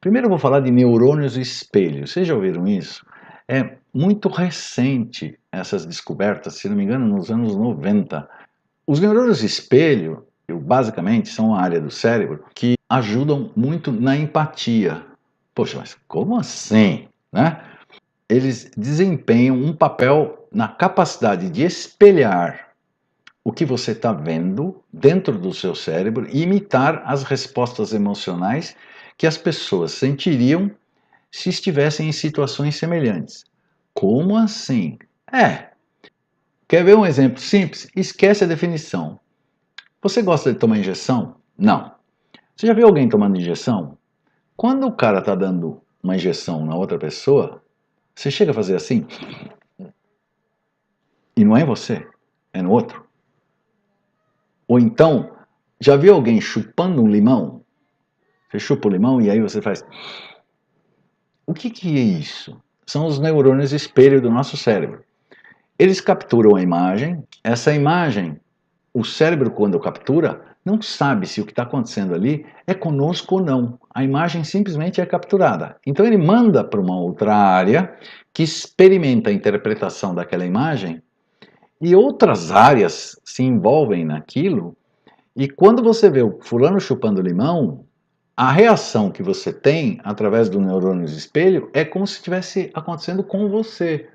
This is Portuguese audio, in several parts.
Primeiro eu vou falar de neurônios espelho. Vocês já ouviram isso? É muito recente essas descobertas, se não me engano, nos anos 90. Os neurônios espelho, basicamente, são uma área do cérebro que ajudam muito na empatia. Poxa, mas como assim? Né? Eles desempenham um papel na capacidade de espelhar o que você está vendo dentro do seu cérebro e imitar as respostas emocionais que as pessoas sentiriam se estivessem em situações semelhantes. Como assim? Quer ver um exemplo simples? Esquece a definição. Você gosta de tomar injeção? Não. Você já viu alguém tomando injeção? Quando o cara está dando uma injeção na outra pessoa, você chega a fazer assim, e não é em você, é no outro. Ou então, já viu alguém chupando um limão? Você chupa o limão e aí você faz. O que é isso? São os neurônios espelho do nosso cérebro. Eles capturam a imagem, essa imagem, o cérebro, quando captura, não sabe se o que está acontecendo ali é conosco ou não. A imagem simplesmente é capturada. Então ele manda para uma outra área que experimenta a interpretação daquela imagem e outras áreas se envolvem naquilo. E quando você vê o fulano chupando limão, a reação que você tem através do neurônio espelho é como se estivesse acontecendo com você.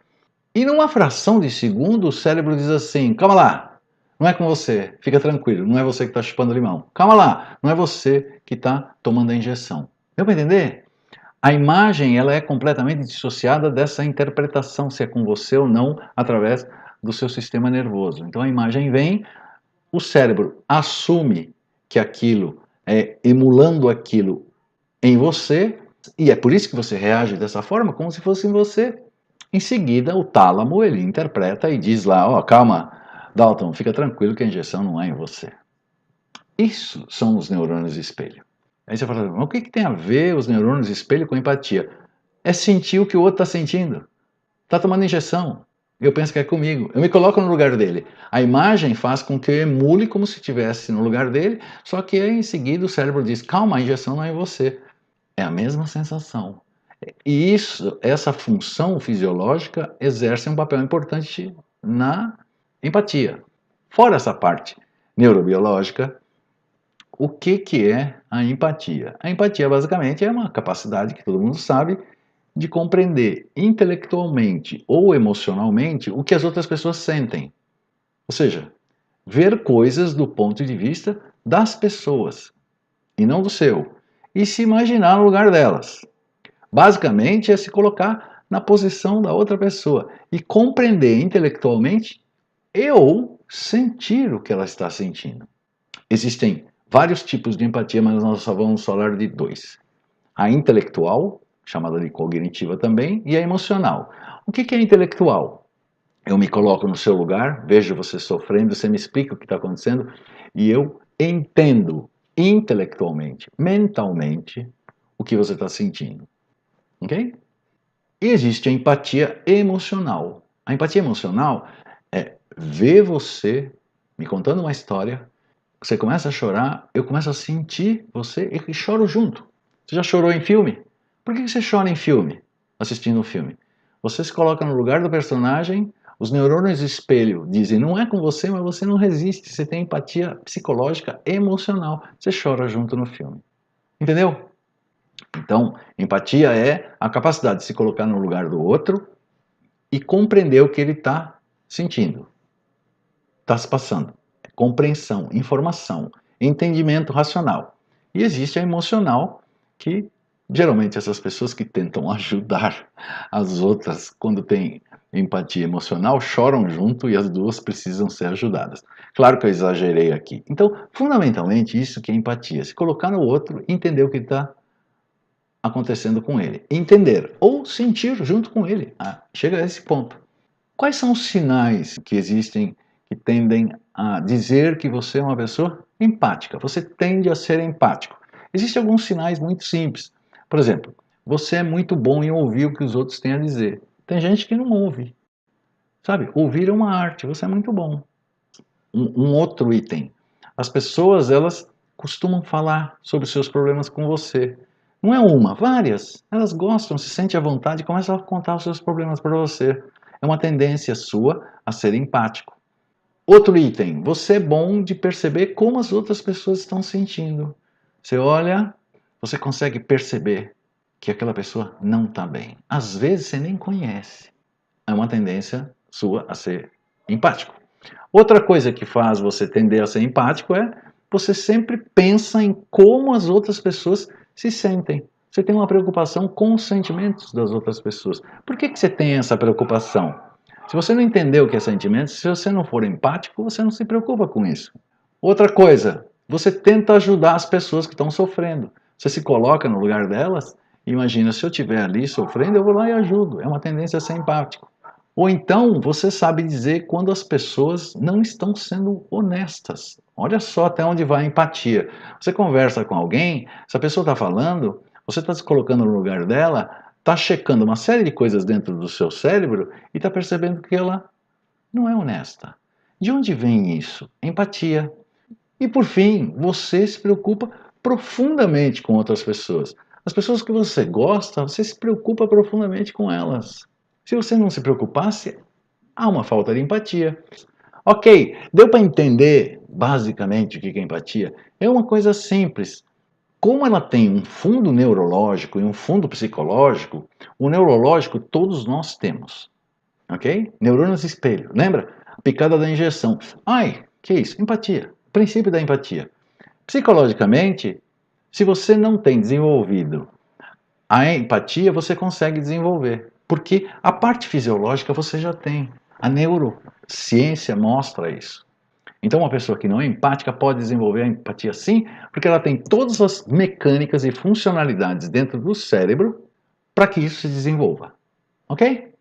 E numa fração de segundo, o cérebro diz assim: calma lá, não é com você, fica tranquilo, não é você que está chupando limão. Calma lá, não é você que está tomando a injeção. Deu para entender? A imagem ela é completamente dissociada dessa interpretação, se é com você ou não, através do seu sistema nervoso. Então a imagem vem, o cérebro assume que aquilo é emulando aquilo em você, e é por isso que você reage dessa forma, como se fosse em você. Em seguida, o tálamo ele interpreta e diz lá: ó, calma, Dalton, fica tranquilo que a injeção não é em você. Isso são os neurônios espelho. Aí você fala: mas o que tem a ver os neurônios espelho com empatia? É sentir o que o outro está sentindo. Está tomando injeção. Eu penso que é comigo. Eu me coloco no lugar dele. A imagem faz com que eu emule como se estivesse no lugar dele, só que em seguida o cérebro diz: calma, a injeção não é em você. É a mesma sensação. E isso, essa função fisiológica exerce um papel importante na empatia. Fora essa parte neurobiológica, o que é a empatia? A empatia basicamente é uma capacidade que todo mundo sabe de compreender intelectualmente ou emocionalmente o que as outras pessoas sentem. Ou seja, ver coisas do ponto de vista das pessoas e não do seu. E se imaginar no lugar delas. Basicamente é se colocar na posição da outra pessoa e compreender intelectualmente e ou sentir o que ela está sentindo. Existem vários tipos de empatia, mas nós só vamos falar de dois. A intelectual, chamada de cognitiva também, e a emocional. O que é intelectual? Eu me coloco no seu lugar, vejo você sofrendo, você me explica o que está acontecendo e eu entendo intelectualmente, mentalmente, o que você está sentindo. Ok? E existe a empatia emocional. A empatia emocional é ver você me contando uma história, você começa a chorar, eu começo a sentir você e choro junto. Você já chorou em filme? Por que você chora em filme, assistindo um filme? Você se coloca no lugar do personagem, os neurônios espelho dizem não é com você, mas você não resiste, você tem empatia psicológica emocional, você chora junto no filme. Entendeu? Então, empatia é a capacidade de se colocar no lugar do outro e compreender o que ele está sentindo, está se passando. Compreensão, informação, entendimento racional. E existe a emocional, que geralmente essas pessoas que tentam ajudar as outras quando têm empatia emocional choram junto e as duas precisam ser ajudadas. Claro que eu exagerei aqui. Então, fundamentalmente, isso que é empatia: se colocar no outro e entender o que está acontecendo com ele. Entender ou sentir junto com ele. Chega a esse ponto. Quais são os sinais que existem que tendem a dizer que você é uma pessoa empática? Você tende a ser empático. Existem alguns sinais muito simples. Por exemplo, você é muito bom em ouvir o que os outros têm a dizer. Tem gente que não ouve. Sabe? Ouvir é uma arte, você é muito bom. Um outro item. As pessoas, elas costumam falar sobre seus problemas com você. Não é uma, várias. Elas gostam, se sentem à vontade e começam a contar os seus problemas para você. É uma tendência sua a ser empático. Outro item, você é bom de perceber como as outras pessoas estão sentindo. Você olha, você consegue perceber que aquela pessoa não está bem. Às vezes você nem conhece. É uma tendência sua a ser empático. Outra coisa que faz você tender a ser empático é você sempre pensa em como as outras pessoas se sentem. Você tem uma preocupação com os sentimentos das outras pessoas. Por que você tem essa preocupação? Se você não entender o que é sentimento, se você não for empático, você não se preocupa com isso. Outra coisa, você tenta ajudar as pessoas que estão sofrendo. Você se coloca no lugar delas. Imagina, se eu estiver ali sofrendo, eu vou lá e ajudo. É uma tendência a ser empático. Ou então, você sabe dizer quando as pessoas não estão sendo honestas. Olha só até onde vai a empatia. Você conversa com alguém, se a pessoa está falando, você está se colocando no lugar dela, está checando uma série de coisas dentro do seu cérebro e está percebendo que ela não é honesta. De onde vem isso? Empatia. E por fim, você se preocupa profundamente com outras pessoas. As pessoas que você gosta, você se preocupa profundamente com elas. Se você não se preocupasse, há uma falta de empatia. Ok, deu para entender basicamente o que é empatia? É uma coisa simples. Como ela tem um fundo neurológico e um fundo psicológico, o neurológico todos nós temos. Ok? Neurônios espelho. Lembra? A picada da injeção. Ai, que isso? Empatia. Princípio da empatia. Psicologicamente, se você não tem desenvolvido a empatia, você consegue desenvolver. Porque a parte fisiológica você já tem. A neurociência mostra isso. Então, uma pessoa que não é empática pode desenvolver a empatia sim, porque ela tem todas as mecânicas e funcionalidades dentro do cérebro para que isso se desenvolva. Ok?